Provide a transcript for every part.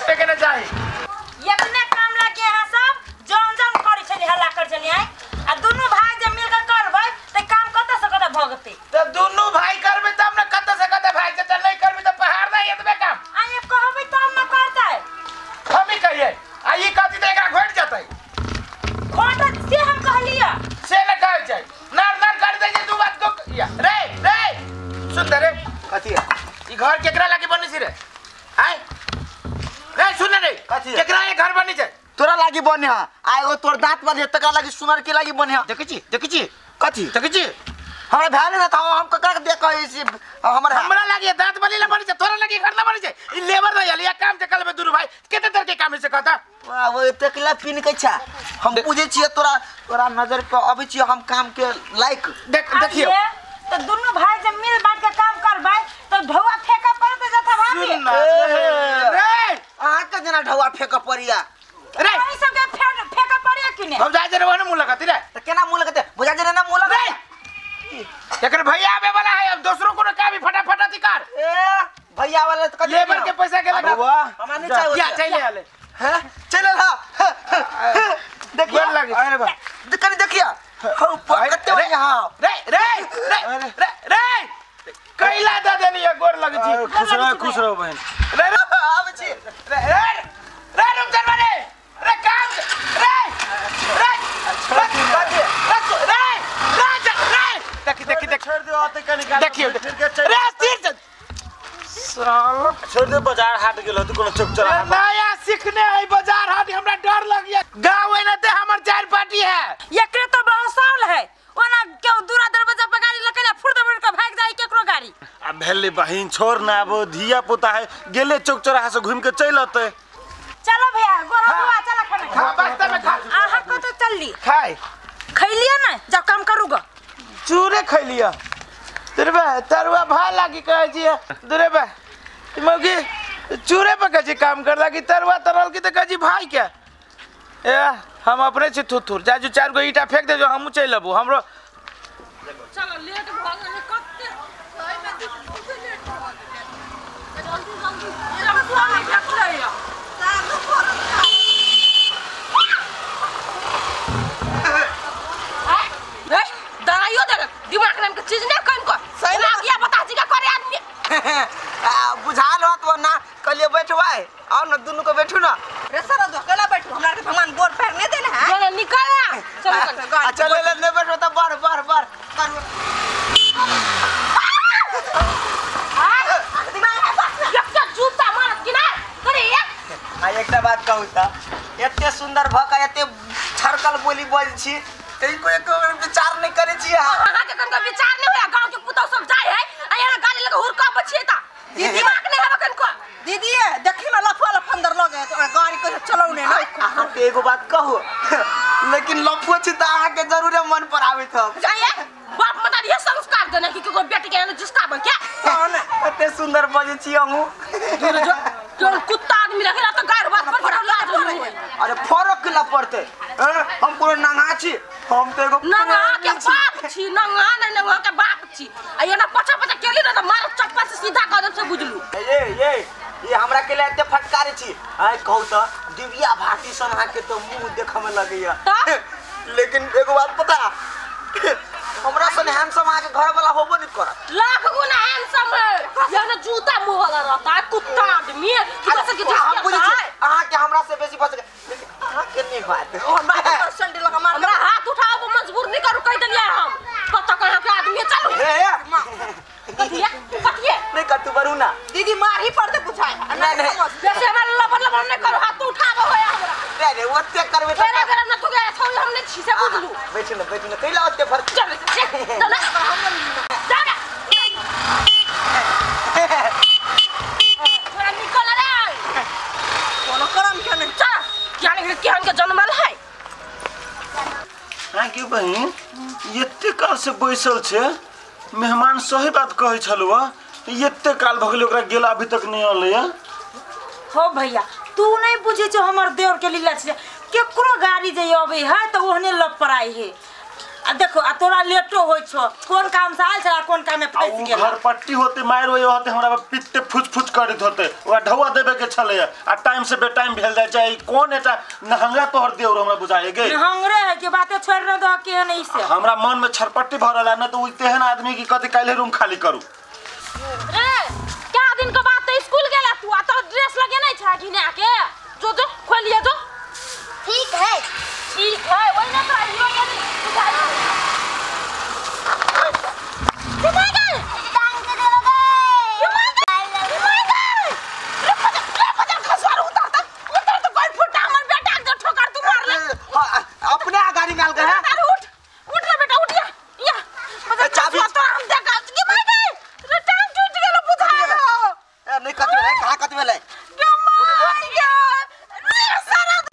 लेकिन जाए इतने काम लगे यहाँ सब जौन जौन करी छली हल्ला कर चली आई आ दोनों भाई जब मिलकर करबै त काम कत से कत भगते तो दोनों भाई करबे तब न कत से कत भाई से चल नहीं करबे तो पहाड़ नहीं एतबे काम आई कहबै तब न करतै हम ही कहिए आई कथि त एकरा घोट जतै घोट से हम कहलिया से न कहै छै नर नर कर दे जे दू बात को या रे रे सुंदर रे कथि है ई घर केकरा लागी बनी छी रे हाय रे सुन रे कथि केकरा ये घर बनी छै तोरा लागी बने हा आएगो तोर दांत बने तकरा लागी सुनर के लागी बने हा देखै छी कथि देखै छी हमरा भाई ने था हम ककरा के देख कहै छी हमरा लागी दांत बली ला बनी छै तोरा लागी घर ला बनी छै ई लेबर न या काम से कलबे दुरु भाई केते देर के काम से कहता वाह वो तकला पिन के छा हम बुझे छी तोरा नजर पे अबै छी हम काम के लायक देखियो तो दोनों भाई जब मिल बांट के काम करबै तो ढौआ फेंका पड़ते जथा भाभी रे आ के जना ढौआ फेंक पड़िया रे ई सब के फेंका पड़िया कि ने हम जाय जे रे मुंह लगाती रे त केना मुंह लगते बुझा जे ना मुंह लगा एकर भैया आवे वाला है अब दूसरों को काम ही फटाफट अधिकार ए भैया वाला त लेबर के पैसा के लगा हमरा नहीं चाहिए क्या चले आले हैं चले हा देखिए गोर लगे अरे बा कनी देखिया हम पकड़ते हो यहां रे रे रे रे कैला द देलिए गोर लगे छी खुश रहो बहन रे रे आवे छी रे रे रे रुक जा रे रे काम रे रे देखी छोड़ दो आते कनी देखियो रे तीर साला छोड़ दे बाजार हाट गेलो तू कोनो चुप चला नया सीखने है बाजार हाट हमरा डर लग गया गांव में ते हमर चार पार्टी है एकरे तो बहुसाल है ओना केउ दूरा दरवाजा पे गाड़ी लकने फुर्द फुर्द के भाग जाई केकरो गाड़ी आ भेले बहिन छोड़ ना अब धिया पुता है गेले चौक चौराहा से घूम के चल आते चलो भैया गोरा बुआ चला खाना हां वास्तव में खा आहा को तो चलली खाए खैलिया ना जा काम करूगा चूरे खैलिया दुरबा तरुआ भा लागी कहे छी दुरबा मौगी चूरे पे कजी काम कर लागी तरुआ तरल की त कजी भाई के ए हम अपने से थुथुर जाजू चार गो ईटा फेंक दे जो हमहु चल लेबो हमरो चलो लेट भ गने कत्ते सही में लेट भ गने जल्दी जल्दी ये लगा तू नहीं फेंक ले या चालू कर ए दराइयो दे दिमाग नाम के चीज ना काम कर सही ना किया बता जी का करे आदमी बुझाल हो तो ना कलिए बैठवाए और न दोनों को बैठू ना रे सर दो अकेला बैठो हमरा के भगवान गोर पैर नहीं देले हैं चलो निकल ना चलो चल ले नहीं बैठो तो बार दिमाग में बस एक जूता मारत कि ना करे आ एकटा बात कहू त एते सुंदर भका एते छरकल बोली बोल छी तई को विचार नहीं करे छी हां के कन विचार नहीं होया गांव के पुतौ सब जाय है आ यहाँ गाड़ी लेके हुरका बचिएता दिमाग नहीं है कन को दीदी देखी में लफा लफंदर लगे तो गाड़ी को चलाऊ ने ना अहाँ के एगो बात कहू लेकिन लफुआ छी त अहाँ के जरूर मन पर आवे था जाइए बाप मत ये संस्कार देने की कोई बेटी के जिसका बन क्या कौन एते सुंदर बजे छी हमहु जो कुत्ता आदमी रखेला तो गाड़ बात पर लाज नहीं अरे फरक केला पड़ते हम पूरा नंगा छी हम तो एगो नंगा के बाप छी नंगा नहीं नंगा के बाप छी आ ये ना पछा पछा केली ना तो मार चप्पा से सीधा कदम से बुझलू ये हमरा के लिए एते फटकारी छी आइ कहू त दिव्या भारती सनहा के तो मुंह देखे में लगैया लेकिन एगो बात पता हमरा सन हैंडसम आके घर वाला होबो नहीं करत लाख गुना हैंडसम है ये ना जूता मुंह वाला रहता है कुत्ता आदमी तू कैसे के हम बुझी छी अहाँ के हमरा से बेसी फस लेकिन अहाँ के नहीं बात परसेंट लगा मार हमरा हाथ उठाओ वो मजबूर नहीं करू कह दिया हम कत कहां के आदमी चलो कथिया नहीं कर तू बरू ना दीदी मार ही पड़ दे बुझाए नहीं जैसे हमारा लबर नहीं करो हाथ उठाओ होया हमरा रे ओते करबे त तेरा गरम न तू गया छौ हमने छीसे बुझलू बैठ न कैला ओते फर्क चल चल जा थोड़ा निकल रे कोनो करम के नहीं चल क्या नहीं के हम के जन्मल है हां के बहिन एते काल से बैसल छे मेहमान सही बात कहै छलुआ एते काल भगले ओकरा गेला अभी तक नहीं आले हो भैया तू नहीं बुझे छो हमर देवर के लीला छे केकरो गाड़ी जे आवे है तो ओहने लप पराई है आ देखो आ तोरा लेटो होय छो कोन काम से आइल छला कोन काम में फंस गेल घर पट्टी होते मार होय होते हमरा पित्ते फुच करत होते ओकरा ढौआ देबे के छले आ टाइम से बेटाइम भेल जाय छै कोन एटा नहंगा तोहर देउर हमरा बुझाए गे हंगरे है कि बातें छोड़ न दो के नहीं से हमरा मन में छरपट्टी भरला न तो तेहन आदमी की कथि काले रूम खाली करू रे क्या दिन के बाद तो स्कूल गेला तू आ तो ड्रेस लगे नहीं छा घिना के जो खोलिए जो ठीक है वही ना तो हीरो के अपने गाड़ी में गए हैं उठ रे बेटा उठ या चाबी तो हम देखा कि भाई गए रे टांग टूट गेलो बुझा नहीं कथि है कहां कथि भेलै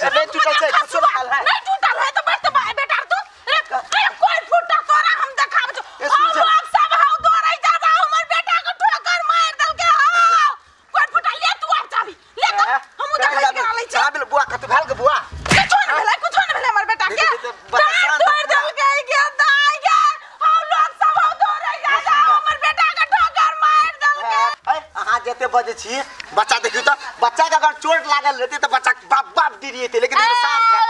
नहीं टूटल छै कुछ हाल है नहीं टूटल है तो बैठ बेटा तू रे कोई फूटा तोरा हम देखाब जो हम सब हाउ दौड़ै जा हमर बेटा के ठोकर मार दल के हां कोई फूटा ले तू अब चाबी ले तो हम देखाइ करा लै छै चाबी बुआ कथि भेल के बुआ कुछ न भेलै हमर बेटा के तोड़ दल के दाई के हम लोग सब हाउ दौड़ै जा हमर बेटा के ठोकर मार दल के अहाँ जते बजे छी बच्चा देखियो तो बच्चा के अगर चोट लागल रहते तो बच्चा बाप बाप दिरिए थे लेकिन ये शांत है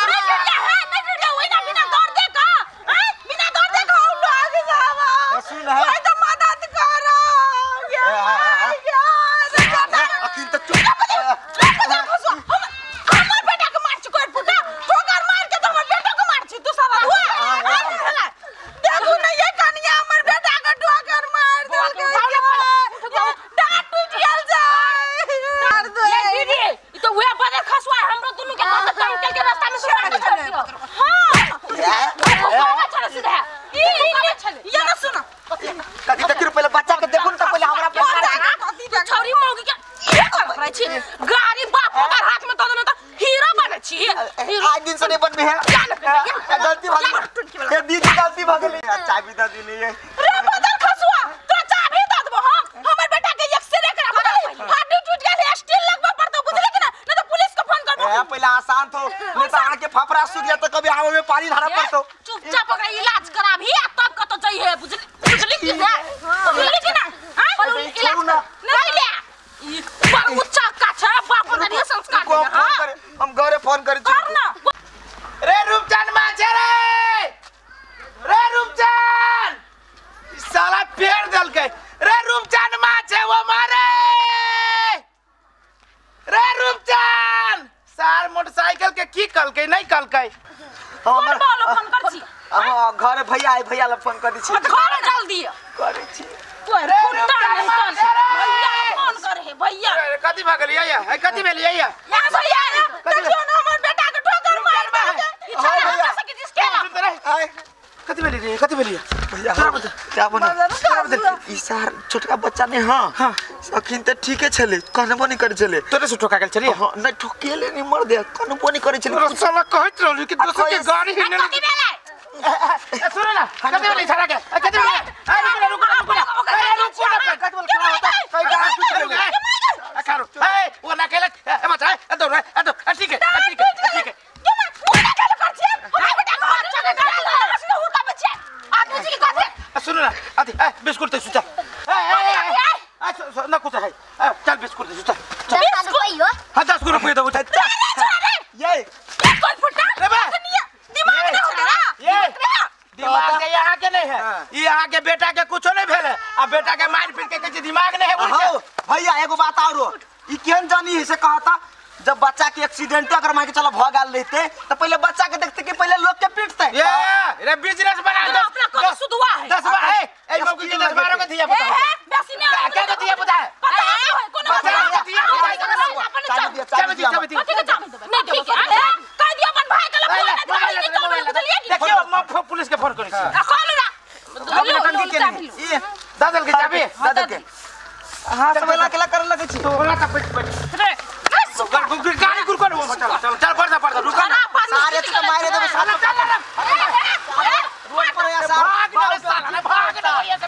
नहीं वही ना बिना दौड़ दे का बिना दौड़ दे का हम लोग आगे जावा सुन है भाई तो मदद करो यार अखिन तक हमर बेटा के मार छी कोई फुटा ठोकर मार के तो हमर बेटा को मार छी तू साला हुआ देखो ना ये कन्या हमर बेटा के ठोकर मार दे डांट टूट गेल जाय दे ये दीदी ई तो हुआ बदे खसवा हमरो दुनु के तो के रास्ता में से मार दियो हां चल सीधा ये ना सुनो कथि देखियो पहले बच्चा के देखो न तो पहले हमरा पर छोरी मौगी के ये कर रही छी गाड़ी बाप ओकर हाथ में तो तो हीरो बने छी आज दिन से नहीं बनबे है गलती भ गेल ये दीदी गलती भ गेल चाबी द दिली है रे बदल खसवा तो चाबी द देबो हम हमर बेटा के एक्सरे करा हड्डी टूट गेल स्टील लगबा पड़तो बुझले कि ना नहीं तो पुलिस को फोन करबो पहले आसान तो नहीं तो आके फफड़ा सूख गया तो कभी आवे में पानी धारा पड़तो चुपचाप ओकरा इलाज कराबी तब कतो चाहिए बुझली कि ना बुझली कि ना हां इलाज नहीं ले ई पर उच्च का छ बाप का संस्कार को फोन करे हम घरे फोन करे कर ना रे रूपचान माचे रे रूपचान साला पेड़ दल के रे रूपचान माचे वो मारे रे रूपचान सार मोटरसाइकिल के की कल के नहीं कल के कौन बोलो फोन कर छी अब घर भैया ला फोन कर दी छी घर जल्दी करे छी रे रूपचान भैया फोन करे है भैया कथि भ गेल या कथि भेल या या भैया देखियो ना हमर बेटा के ठोकर मार दे ई छोरा हमरा सके जिसके ना कथि भेल रे कथि भेल भैया क्या बना ई सार छोटका बच्चा ने हां अखिन त ठीके छले कहनबो नहीं करे छले तोरे से ठोका गेल छली हां नहीं ठोकेले नहीं मर दे कहनबो नहीं करे छले साला कहत रहली कि दोसर के गाड़ी हिने कथि भेले सुन ना कथि भेल छरा के कथि भेल रुक कथि बोल खड़ा होता कई गाड़ी टूट गई खारो ए वो ना केले ए मत ए दो ठीक है ठीक है ठीक है सुन ना आदि बिस्कुट दे सुता ना कुछ है चल बिस्कुट दे सुता बिस्कुट यो हां 10 रुपए दो ये कोई फुटा रे बा दिमाग ना होगा ये दिमाग के यहाँ के नहीं है ये यहाँ के बेटा के कुछ नहीं भेले अब बेटा के मार पीट के कुछ दिमाग नहीं है हां भैया एगो बात और ई केन जानी है से कहता जब बच्चा के एक्सीडेंट अगर मान के चलो भ गेल रहते तो पहले बच्चा के देखते कि पहले लोग के पीटते ये रे बिजनेस बना दो अपना को सुधवा है 10 बार है ए मौकी के 10 बार का दिया बता बेसी नहीं क्या दिया बता है पता है कोनो चाबी नहीं ठीक है कह दिया अपन भाई के लोग देखियो मैं पुलिस के फोन करी कॉल ना ये दादल के चाबी दादा के हां सब अकेला कर लगे छी तो वाला का पेट गाड़ी गुरकोन वो चल पड़ रुक ना सारे तो मारे दे सारे रोड पर या साला भाग ना ये से